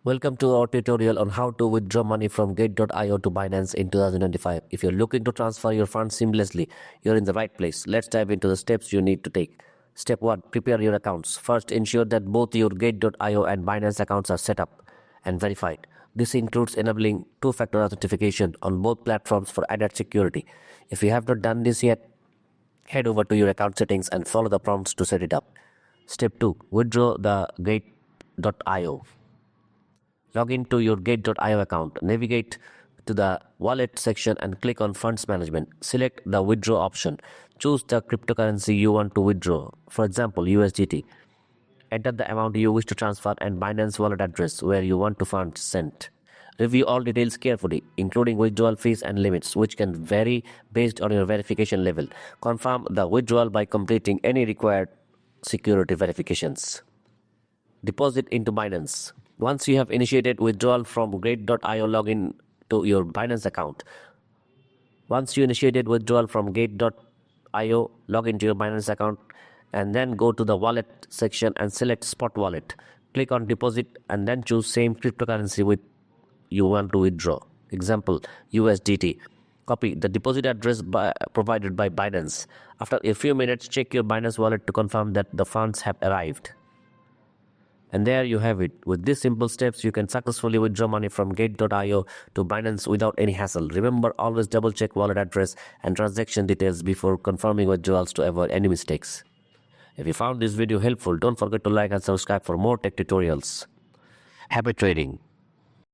Welcome to our tutorial on how to withdraw money from Gate.io to Binance in 2025. If you're looking to transfer your funds seamlessly, you're in the right place. Let's dive into the steps you need to take. Step 1. Prepare your accounts. First, ensure that both your Gate.io and Binance accounts are set up and verified. This includes enabling two-factor authentication on both platforms for added security. If you have not done this yet, head over to your account settings and follow the prompts to set it up. Step 2. Withdraw the Gate.io. Log into your Gate.io account. Navigate to the wallet section and click on Funds Management. Select the withdraw option. Choose the cryptocurrency you want to withdraw, for example, USDT. Enter the amount you wish to transfer and Binance wallet address where you want to funds sent. Review all details carefully, including withdrawal fees and limits, which can vary based on your verification level. Confirm the withdrawal by completing any required security verifications. Deposit into Binance. Once you have initiated withdrawal from Gate.io, log in to your Binance account. Once you initiated withdrawal from Gate.io, log into your Binance account and then go to the wallet section and select Spot Wallet. Click on Deposit and then choose same cryptocurrency with you want to withdraw. Example, USDT. Copy the deposit address provided by Binance. After a few minutes, check your Binance wallet to confirm that the funds have arrived. And there you have it. With these simple steps, you can successfully withdraw money from Gate.io to Binance without any hassle. Remember, always double check wallet address and transaction details before confirming withdrawals to avoid any mistakes. If you found this video helpful, don't forget to like and subscribe for more tech tutorials. Happy trading!